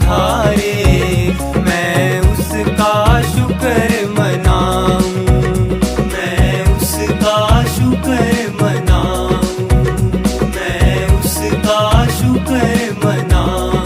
धारे, मैं उसका शुक्र मनाऊं, मैं उसका शुक्र मनाऊं, मैं उसका शुक्र मनाऊं।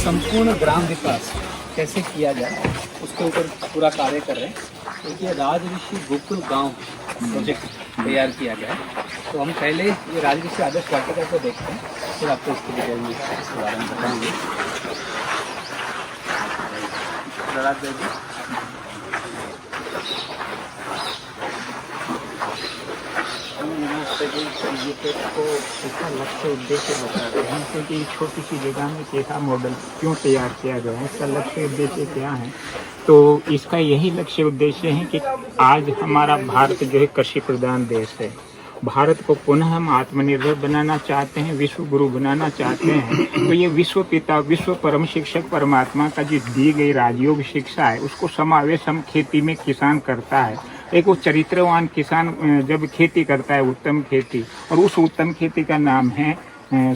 संपूर्ण ग्राम विकास कैसे किया जाए उसके ऊपर पूरा कार्य कर रहे हैं। देखिए राजऋषि गोकुल गांव प्रोजेक्ट तैयार किया गया है। तो हम पहले ये राजऋषि आदर्श वाटिका को देखते हैं, फिर आपको इसके डिटेल में इसके बारे में बताएंगे। को इसका लक्ष्य उद्देश्य बताते हैं, क्योंकि छोटी सी जगह में कैसा मॉडल क्यों तैयार किया गया है, इसका लक्ष्य उद्देश्य क्या है। तो इसका यही लक्ष्य उद्देश्य है कि आज हमारा भारत जो है कृषि प्रधान देश है। भारत को पुनः हम आत्मनिर्भर बनाना चाहते हैं, विश्व गुरु बनाना चाहते हैं। तो ये विश्व पिता, विश्व परम शिक्षक परमात्मा का जो दी गई राजयोग शिक्षा है, उसको समावेश हम खेती में किसान करता है। एक वो चरित्रवान किसान जब खेती करता है, उत्तम खेती, और उस उत्तम खेती का नाम है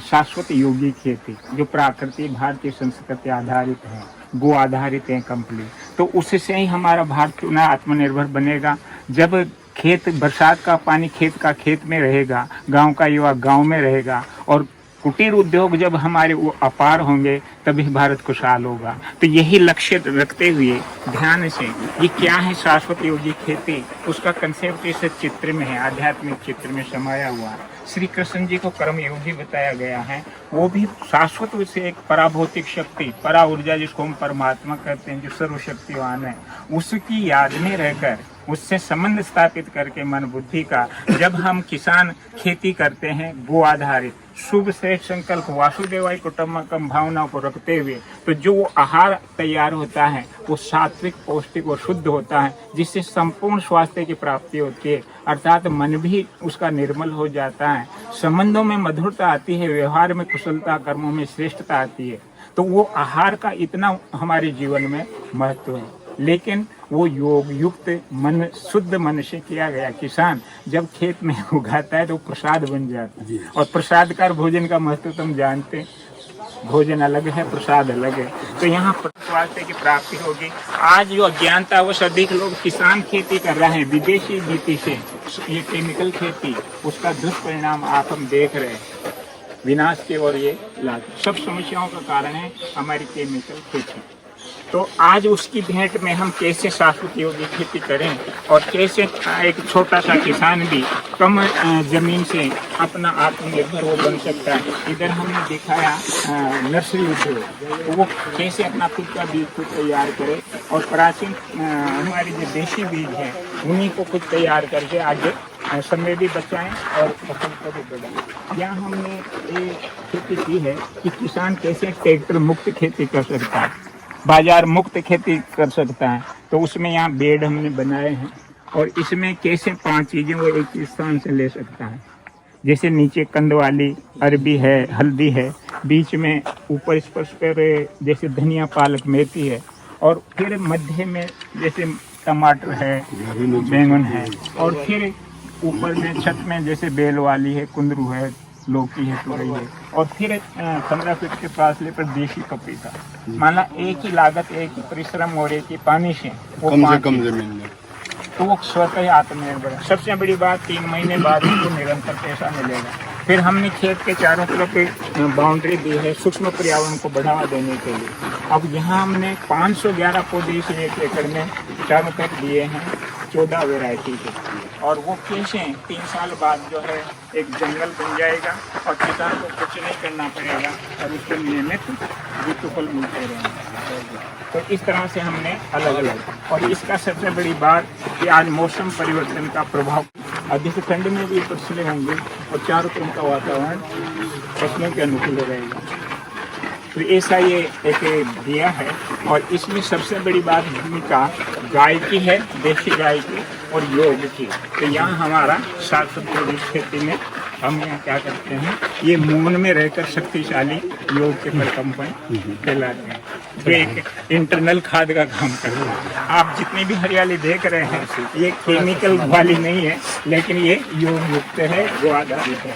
शाश्वत योगी खेती, जो प्राकृतिक भारतीय संस्कृति आधारित है, गो आधारित है कंप्लीट। तो उससे ही हमारा भारत पुनः आत्मनिर्भर बनेगा। जब खेत बरसात का पानी खेत में रहेगा, गांव का युवा गांव में रहेगा, और कुटीर उद्योग जब हमारे वो अपार होंगे तभी भारत खुशहाल होगा। तो यही लक्ष्य रखते हुए ध्यान से ये क्या है शाश्वत योगी खेती, उसका कंसेप्ट इस चित्र में है, आध्यात्मिक चित्र में समाया हुआ है। श्री कृष्ण जी को कर्म योगी बताया गया है, वो भी शाश्वत से एक पराभौतिक शक्ति, परा ऊर्जा जिसको हम परमात्मा कहते हैं, जो सर्वशक्तिवान है, उसकी याद में रहकर उससे संबंध स्थापित करके मन बुद्धि का, जब हम किसान खेती करते हैं गो आधारित शुभ श्रेष्ठ संकल्प वासुदेवाय कुटुंबकम भावनाओं को रखते हुए, तो जो वो आहार तैयार होता है वो सात्विक, पौष्टिक और शुद्ध होता है, जिससे संपूर्ण स्वास्थ्य की प्राप्ति होती है, अर्थात मन भी उसका निर्मल हो जाता है, संबंधों में मधुरता आती है, व्यवहार में कुशलता, कर्मों में श्रेष्ठता आती है। तो वो आहार का इतना हमारे जीवन में महत्व है। लेकिन वो योग युक्त मन, शुद्ध मन से किया गया किसान जब खेत में उगाता है तो प्रसाद बन जाता है। और प्रसादकार भोजन का महत्व तुम जानते हैं, भोजन अलग है, प्रसाद अलग है। तो यहाँ स्वास्थ्य की प्राप्ति होगी। आज जो अज्ञानता वो अधिक लोग किसान खेती कर रहे हैं विदेशी नीति से, ये केमिकल खेती, उसका दुष्परिणाम आप हम देख रहे हैं, विनाश की ओर ये लाग। सब समस्याओं का कारण है हमारी केमिकल खेती। तो आज उसकी भेंट में हम कैसे शाश्वत योगी खेती करें और कैसे एक छोटा सा किसान भी कम जमीन से अपना आत्मनिर्भर वो बन सकता है। इधर हमने दिखाया नर्सरी उद्योग, तो वो कैसे अपना खुद का बीज खुद तैयार करे और प्राचीन हमारे जो देशी बीज है उन्हीं को खुद तैयार करके आगे समय भी बचाएं और फसल को भी बढ़ाएं। यहाँ हमने एक खेती की है कि किसान कैसे ट्रैक्टर मुक्त खेती कर सकता है, बाजार मुक्त खेती कर सकता है। तो उसमें यहाँ बेड हमने बनाए हैं और इसमें कैसे 5 चीज़ें वो एक ही स्थान से ले सकता है। जैसे नीचे कंद वाली अरबी है, हल्दी है, बीच में ऊपर स्पर्श पर जैसे धनिया, पालक, मेथी है, और फिर मध्य में जैसे टमाटर है, बैंगन है, और फिर ऊपर में छत में जैसे बेल वाली है, कुंदरू है, लौकी है, तुरई है, और फिर 15 फीट के फासले पर देशी पपीता। माना एक ही लागत, एक ही परिश्रम और एक ही पानी से वो कम से कम जमीन में, तो वो स्वतः ही आत्मनिर्भर है। सबसे बड़ी बात 3 महीने बाद उनको निरंतर पैसा मिलेगा। फिर हमने खेत के चारों तरफ बाउंड्री दी है सूक्ष्म पर्यावरण को बढ़ावा देने के लिए। अब यहाँ हमने 511 पौधे इस 1 एकड़ में चारों तरफ दिए हैं, 14 वैरायटी के। और वो कैसे 3 साल बाद जो है एक जंगल बन जाएगा और किसान को कुछ नहीं करना पड़ेगा और उसके नियमित ऋतुफल मिलते रहेंगे। तो इस तरह से हमने अलग अलग, और इसका सबसे बड़ी बात कि आज मौसम परिवर्तन का प्रभाव, अधिक ठंड में भी फसलें होंगी और चारों तरफ का वातावरण फसलों के अनुकूल रहेगा। तो ऐसा ये एक दिया है। और इसमें सबसे बड़ी बात भूमिका गाय की है, देशी गाय की और योग की। तो यहाँ हमारा शाश्वत योगी खेती में हम यहाँ क्या करते हैं, ये मौन में रहकर शक्तिशाली योग के परिकंपन फैलाते हैं, जो एक इंटरनल खाद का काम करता है। आप जितनी भी हरियाली देख रहे हैं ये केमिकल वाली नहीं है, लेकिन ये योग युक्त है, वो आधारित है।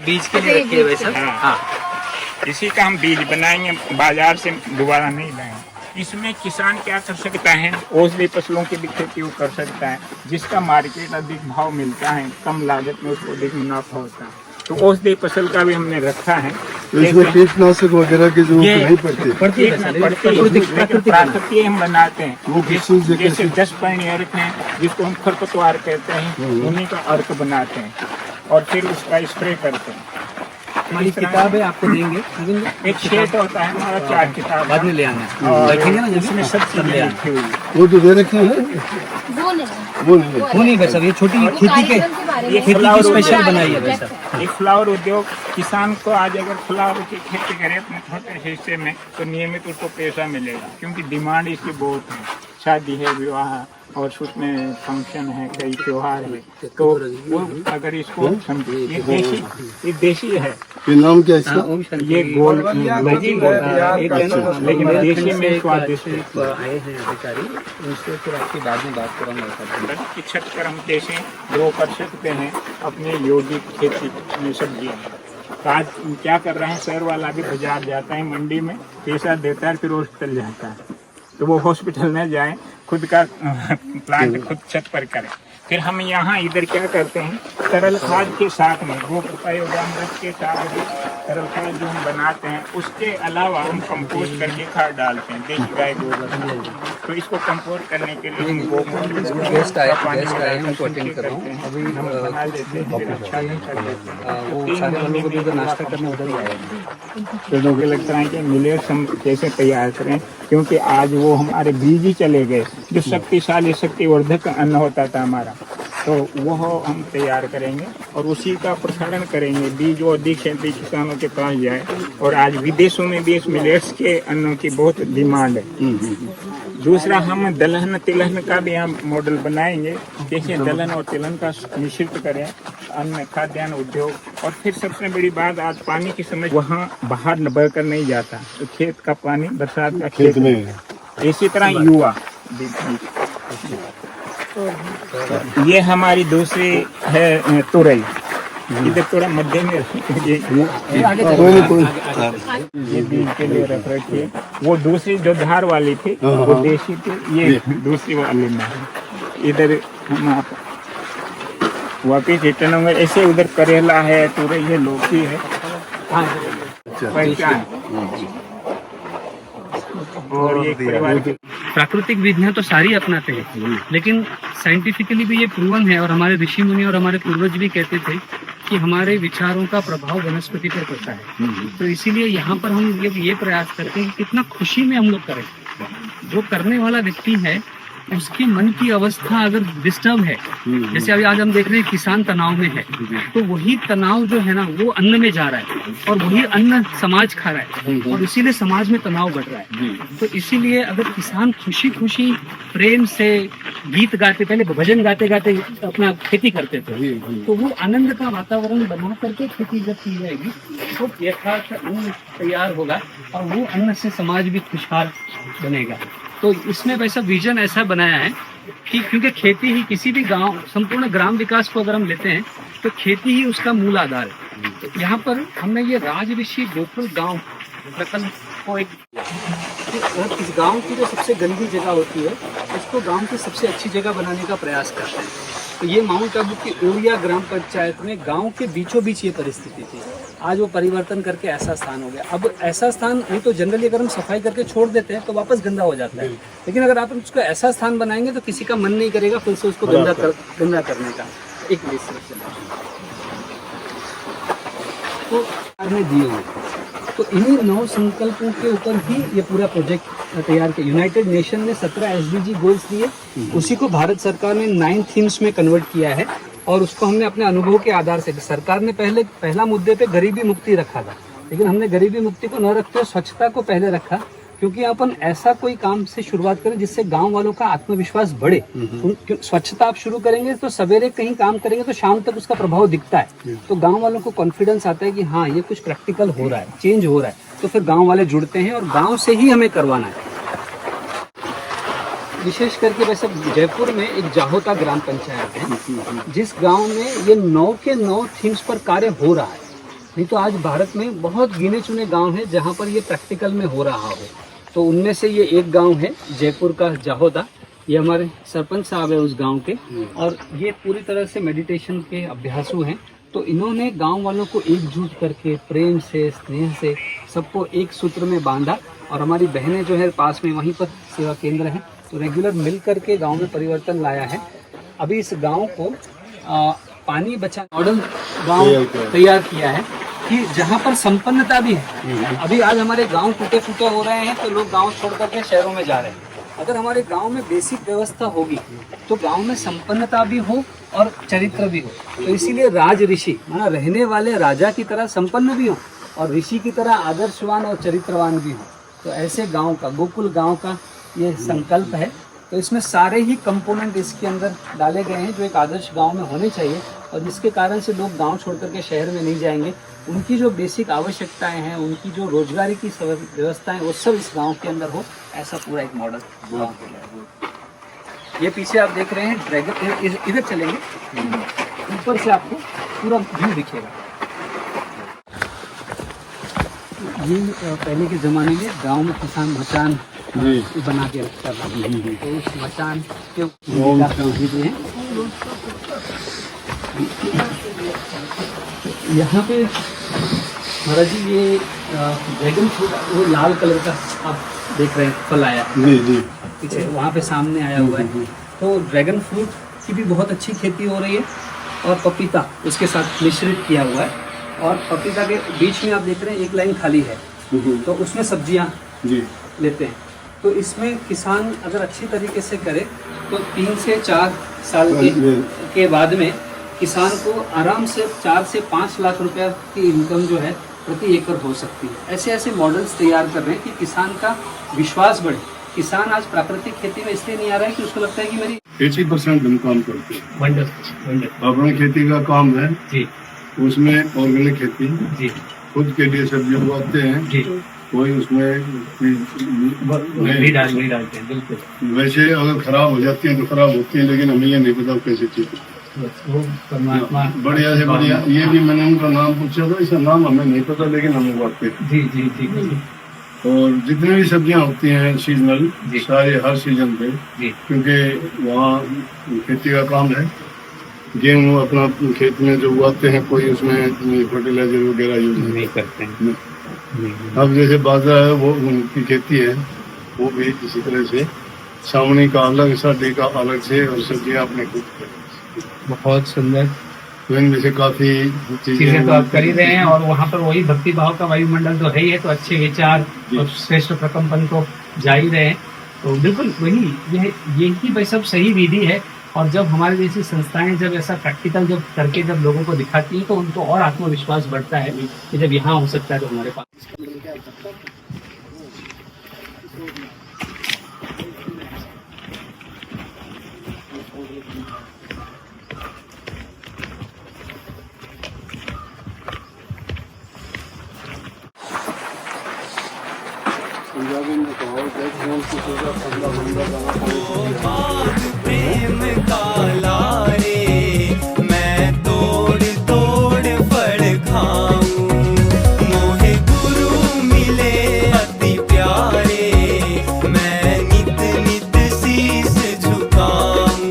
बीज के लिए रखी है वैसे। हाँ, इसी का हम बीज बनाएंगे, बाजार से दोबारा नहीं लाएंगे। इसमें किसान क्या कर सकता है, औषधि फसलों की भी खेती वो कर सकता है, जिसका मार्केट अधिक भाव मिलता है, कम लागत में उसको अधिक मुनाफा होता है। तो औषधि फसल का भी हमने रखा है। तो इसमें कीटनाशक वगैरह की जरूरत नहीं पड़ती। प्राकृतिक हम बनाते हैं, वो जैसे 10 पॉइंट अर्क हैं जिसको हम खरपतवार कहते हैं, उन्हीं का अर्क बनाते हैं और फिर उसका स्प्रे करते हैं। हमारी किताब है, आपको देंगे। एक शेड होता है हमारा, 4 किताब बाद में ले आना है, और रखेंगे ना, उसमें सब चीजें लिखी हुई है। वो तो दे रखे हैं, वो नहीं वैसा, ये छोटी खेती के, ये खेती की स्पेशल बनाई है वैसा। एक फ्लावर उद्योग, किसान को आज अगर फ्लावर की खेती करे अपने छोटे हिस्से में तो नियमित उसको पैसा मिलेगा, क्योंकि डिमांड इसकी बहुत है। शादी है, विवाह और उसमें फंक्शन है, कई त्योहार है, तो वो अगर इसको समझे, ये देशी है। ये नाम क्या है इसका? ये गोल लौकी लेकिन देशी में स्वादिष्ट आए हैं अधिकारी, उनसे फिर आपकी बाद में बात करूँगा की छत पर हम कैसे ग्रो कर सकते हैं अपने यौगिक खेती में सब्जियाँ। तो आज क्या कर रहे हैं, शहर वाला भी बाजार जाता है, मंडी में पैसा देता है, फिर हॉस्पिटल जाता है। तो वो हॉस्पिटल में जाए खुद का प्लांट खुद छत पर करें। फिर हम यहाँ इधर क्या करते हैं, तरल खाद के साथ में गोमृत के साथ में तरल खाद जो हम बनाते हैं, उसके अलावा हम कंपोस्ट करके खाद डालते हैं, देसी गाय गोबर। तो इसको कंपोस्ट करने के लिए हम गोबर गेस्ट आए उनको अटेंड कर रहा हूँ अभी। हम बना देते हैं, फिर अच्छा नहीं कर देते। वो सारे वालों को भी उधर नाश्ता करने उधर ही आए। तो मुझे लगता है कि मिलेट्स हम कैसे तैयार करें, क्योंकि आज वो हमारे बीज ही चले गए जो शक्तिशाली शक्तिवर्धक अन्न होता था हमारा, तो वो हम तैयार करेंगे और उसी का प्रसारण करेंगे। बीज वो अधिक से अधिक किसानों के पास जाए। और आज विदेशों में भी इस मिलेट्स के अन्नों की बहुत डिमांड है। दूसरा, हम दलहन तिलहन का भी हम मॉडल बनाएंगे, जैसे दलहन और तिलहन का मिश्रित करें अन्न खाद्यान्न उद्योग। और फिर सबसे बड़ी बात, आज पानी की समस्या, वहाँ बाहर बह कर नहीं जाता, तो खेत का पानी बरसात का खेत में। इसी तरह युवा, ये हमारी दूसरी है तुरई, इधर थोड़ा मध्य में ये बीज के लिए रख रखिए। वो दूसरी जो धार वाली थी वो देशी थी, ये दूसरी वाली में है। इधर हम आप वापिस रिटर्न होंगे। ऐसे उधर करेला है, तुरई है, लौकी है। और ये परिवार की प्राकृतिक विधियां तो सारी अपनाते हैं, लेकिन साइंटिफिकली भी ये प्रूवन है। और हमारे ऋषि मुनि और हमारे पूर्वज भी कहते थे कि हमारे विचारों का प्रभाव वनस्पति पर पड़ता है। तो इसीलिए यहाँ पर हम ये प्रयास करते हैं कि कितना खुशी में हम लोग करें। जो करने वाला व्यक्ति है उसकी मन की अवस्था अगर डिस्टर्ब है, जैसे अभी आज हम देख रहे हैं किसान तनाव में है, तो वही तनाव जो है ना वो अन्न में जा रहा है और वही अन्न समाज खा रहा है और इसीलिए समाज में तनाव बढ़ रहा है। तो इसीलिए अगर किसान खुशी खुशी प्रेम से गीत गाते, पहले भजन गाते गाते अपना खेती करते थे, तो वो आनंद का वातावरण बना करके खेती जब की जाएगी तो यथार्थ अन्न तैयार होगा और वो अन्न से समाज भी खुशहाल बनेगा। तो इसमें वैसा विजन ऐसा बनाया है कि क्योंकि खेती ही किसी भी गांव, संपूर्ण ग्राम विकास को अगर हम लेते हैं तो खेती ही उसका मूल आधार है। तो यहाँ पर हमने ये राजऋषि गोकुल गांव प्रकल्प को एक इस गांव की जो सबसे गंदी जगह होती है उसको गांव की सबसे अच्छी जगह बनाने का प्रयास करते हैं। तो ये माउंट आबू की ओरिया ग्राम पंचायत में गांव के बीचों बीच ये परिस्थिति थी। आज वो परिवर्तन करके ऐसा स्थान हो गया। अब ऐसा स्थान नहीं तो जनरली अगर हम सफाई करके छोड़ देते हैं तो वापस गंदा हो जाता है, लेकिन अगर आप उसको ऐसा स्थान बनाएंगे तो किसी का मन नहीं करेगा फिर से उसको गंदा करने का। एक तो आपने दिए हुए, तो इन्हीं 9 संकल्पों के ऊपर ही ये पूरा प्रोजेक्ट तैयार किया। यूनाइटेड नेशन ने 17 SDG गोल्स दिए, उसी को भारत सरकार ने 9 थीम्स में कन्वर्ट किया है और उसको हमने अपने अनुभव के आधार से, सरकार ने पहला मुद्दे पे गरीबी मुक्ति रखा था, लेकिन हमने गरीबी मुक्ति को न रखते स्वच्छता को पहले रखा, क्योंकि अपन ऐसा कोई काम से शुरुआत करें जिससे गांव वालों का आत्मविश्वास बढ़े। स्वच्छता आप शुरू करेंगे तो सवेरे कहीं काम करेंगे तो शाम तक उसका प्रभाव दिखता है, तो गांव वालों को कॉन्फिडेंस आता है कि हाँ ये कुछ प्रैक्टिकल हो रहा है, चेंज हो रहा है, तो फिर गांव वाले जुड़ते हैं और गांव से ही हमें करवाना है। विशेष करके वैसे जयपुर में एक जाहोता ग्राम पंचायत है जिस गांव में ये 9 के 9 थीम्स पर कार्य हो रहा है। नहीं तो आज भारत में बहुत गिने चुने गांव हैं जहां पर ये प्रैक्टिकल में हो रहा हो, तो उनमें से ये एक गांव है जयपुर का जाहोदा। ये हमारे सरपंच साहब है उस गांव के और ये पूरी तरह से मेडिटेशन के अभ्यासु हैं। तो इन्होंने गांव वालों को एकजुट करके प्रेम से, स्नेह से सबको एक सूत्र में बांधा और हमारी बहनें जो है पास में वहीं पर सेवा केंद्र है, तो रेगुलर मिल करके गांव में परिवर्तन लाया है। अभी इस गांव को पानी बचा मॉडल गांव तैयार किया है कि जहां पर संपन्नता भी है। अभी आज हमारे गांव टूटे फूटे हो रहे हैं तो लोग गांव छोड़ करके शहरों में जा रहे हैं। अगर हमारे गांव में बेसिक व्यवस्था होगी तो गांव में संपन्नता भी हो और चरित्र भी हो। तो इसीलिए राज ऋषि माना रहने वाले राजा की तरह संपन्न भी हो और ऋषि की तरह आदर्शवान और चरित्रवान भी हो। तो ऐसे गांव का, गोकुल गांव का ये संकल्प है। तो इसमें सारे ही कंपोनेंट इसके अंदर डाले गए हैं जो एक आदर्श गांव में होने चाहिए और जिसके कारण से लोग गांव छोड़ करके शहर में नहीं जाएंगे। उनकी जो बेसिक आवश्यकताएं हैं, उनकी जो रोजगारी की व्यवस्थाएं, वो सब इस गांव के अंदर हो, ऐसा पूरा एक मॉडल गांव के लिए। ये पीछे आप देख रहे हैं ड्रैगन, इधर चलेंगे, ऊपर से आपको पूरा व्यू दिखेगा। ये पहले के ज़माने में गांव में किसान मचान बना के रखता था। तो उस मचान के हैं यहाँ पे महाराज जी। ये ड्रैगन फ्रूट वो लाल कलर का आप देख रहे हैं फल आया पीछे वहाँ पे सामने आया हुआ है। तो ड्रैगन फ्रूट की भी बहुत अच्छी खेती हो रही है और पपीता उसके साथ मिश्रित किया हुआ है। और पपीता के बीच में आप देख रहे हैं एक लाइन खाली है, तो उसमें सब्जियां लेते हैं। तो इसमें किसान अगर अच्छी तरीके से करे तो 3 से 4 साल के बाद में किसान को आराम से 4 से 5 लाख रुपया की इनकम जो है प्रति एकड़ हो सकती है। ऐसे ऐसे मॉडल्स तैयार कर रहे हैं कि किसान का विश्वास बढ़े। किसान आज प्राकृतिक खेती में इसलिए नहीं आ रहा है कि उसको लगता है कि मेरी 80% हम काम करते हैं। वंडर अपने खेती का काम है जी, उसमें ऑर्गेनिक खेती जी, खुद के लिए सब्जी उगाते हैं जी, कोई उसमें नहीं डालते हैं बिल्कुल। वैसे अगर खराब हो जाती है तो खराब होती है, लेकिन हमें ये नहीं पता कैसे चीज वो परमात्मा बढ़िया से बढ़िया। ये भी मैंने उनका नाम पूछा था, इसका नाम हमें नहीं पता लेकिन हम उगाते हैं। जी जी जी। और जितनी भी सब्जियां होती हैं सीजनल सारे हर सीजन पे, क्योंकि वहाँ खेती का काम है। गेहूँ अपना खेत में जो उगाते हैं कोई उसमें फर्टिलाइजर वगैरह यूज नहीं करते हैं। अब जैसे बाजरा है वो उनकी खेती है, वो भी इसी तरह से सावनी का अलग सर्दी का अलग से और सब्जियां अपने खुद बहुत सुंदर। तो इनमें से काफी चीजें तो आप कर ही रहे हैं और वहाँ पर वही भक्ति भाव का वायुमंडल तो है ही है, तो अच्छे विचार और श्रेष्ठ प्रकम्पन तो जा ही रहे हैं। तो बिल्कुल वही यही भाई सब सही विधि है। और जब हमारे जैसी संस्थाएं जब ऐसा प्रैक्टिकल जब करके जब लोगों को दिखाती हैं तो उनको और आत्मविश्वास बढ़ता है कि जब यहाँ हो सकता है तो हमारे पास। प्रेम का लारे मैं तोड़ तोड़ फल खाऊं, मोहे गुरु मिले अति प्यारे मैं नित नित शीस झुकाऊं।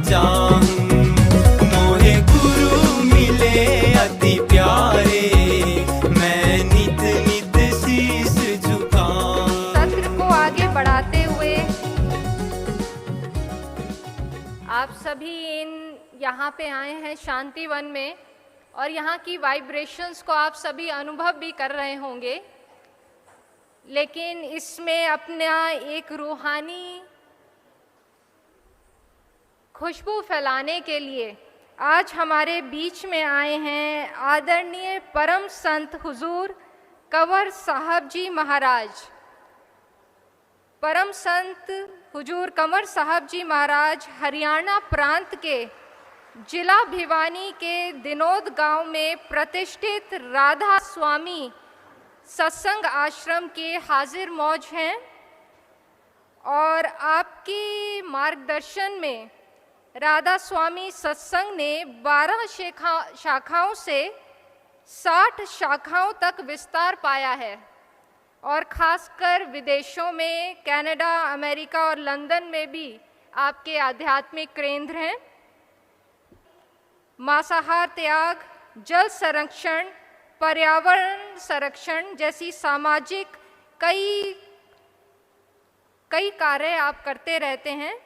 चाहूं, मोहे गुरु मिले अति प्यारे। यहाँ पे आए हैं शांति वन में, और यहाँ की वाइब्रेशंस को आप सभी अनुभव भी कर रहे होंगे, लेकिन इसमें अपना एक रूहानी खुशबू फैलाने के लिए आज हमारे बीच में आए हैं आदरणीय परम संत हुजूर कंवर साहब जी महाराज। परम संत हुजूर कंवर साहब जी महाराज हरियाणा प्रांत के जिला भिवानी के दिनोद गांव में प्रतिष्ठित राधा स्वामी सत्संग आश्रम के हाजिर मौज हैं, और आपके मार्गदर्शन में राधा स्वामी सत्संग ने 12 शाखाओं से 60 शाखाओं तक विस्तार पाया है, और खासकर विदेशों में कनाडा, अमेरिका और लंदन में भी आपके आध्यात्मिक केंद्र हैं। मांसाहार त्याग, जल संरक्षण, पर्यावरण संरक्षण जैसी सामाजिक कई कार्य आप करते रहते हैं।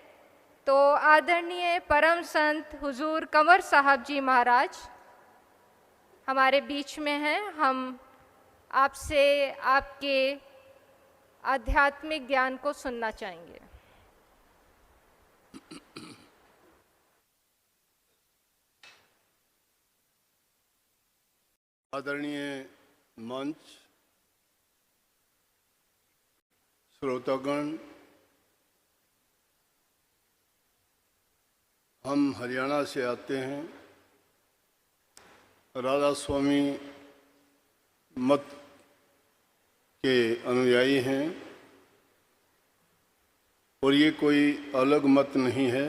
तो आदरणीय परम संत हुजूर कंवर साहब जी महाराज हमारे बीच में हैं। हम आपसे आपके आध्यात्मिक ज्ञान को सुनना चाहेंगे। आदरणीय मंच, श्रोतागण, हम हरियाणा से आते हैं, राधा स्वामी मत के अनुयायी हैं, और ये कोई अलग मत नहीं है।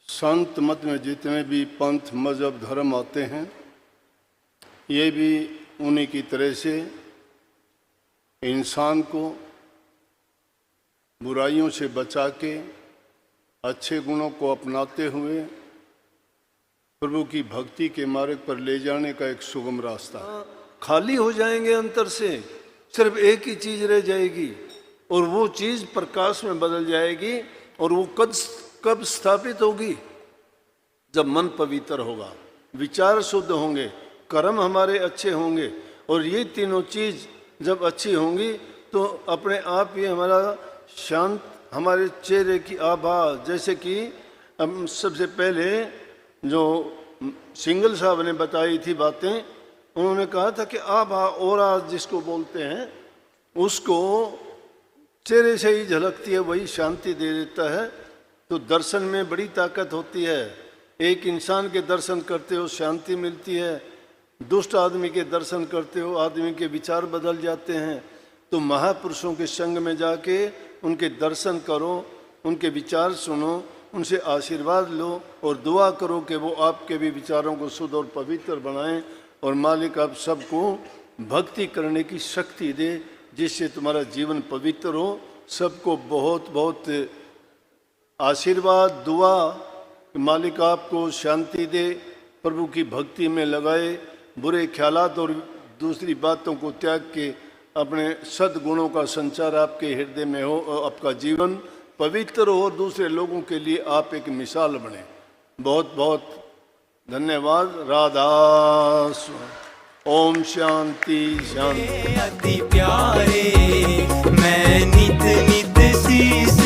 संत मत में जितने भी पंथ, मजहब, धर्म आते हैं, ये भी उन्हीं की तरह से इंसान को बुराइयों से बचा के अच्छे गुणों को अपनाते हुए प्रभु की भक्ति के मार्ग पर ले जाने का एक सुगम रास्ता है। खाली हो जाएंगे अंतर से, सिर्फ एक ही चीज रह जाएगी, और वो चीज प्रकाश में बदल जाएगी। और वो कब स्थापित होगी? जब मन पवित्र होगा, विचार शुद्ध होंगे, कर्म हमारे अच्छे होंगे, और ये तीनों चीज जब अच्छी होंगी तो अपने आप ही हमारा शांत, हमारे चेहरे की आभा, जैसे कि हम सबसे पहले जो सिंगल साहब ने बताई थी बातें, उन्होंने कहा था कि आभा, ओरा जिसको बोलते हैं, उसको चेहरे से ही झलकती है, वही शांति दे देता है। तो दर्शन में बड़ी ताकत होती है। एक इंसान के दर्शन करते हो शांति मिलती है, दुष्ट आदमी के दर्शन करते हो आदमी के विचार बदल जाते हैं। तो महापुरुषों के संग में जाके उनके दर्शन करो, उनके विचार सुनो, उनसे आशीर्वाद लो, और दुआ करो कि वो आपके भी विचारों को शुद्ध और पवित्र बनाएं, और मालिक आप सबको भक्ति करने की शक्ति दे, जिससे तुम्हारा जीवन पवित्र हो। सबको बहुत बहुत आशीर्वाद, दुआ, मालिक आपको शांति दे, प्रभु की भक्ति में लगाए, बुरे ख्यालात और दूसरी बातों को त्याग के अपने सद्गुणों का संचार आपके हृदय में हो, और आपका जीवन पवित्र हो, और दूसरे लोगों के लिए आप एक मिसाल बने। बहुत बहुत धन्यवाद। राधा ओम शांति शांति। अति प्यारे मैं नित नित शीस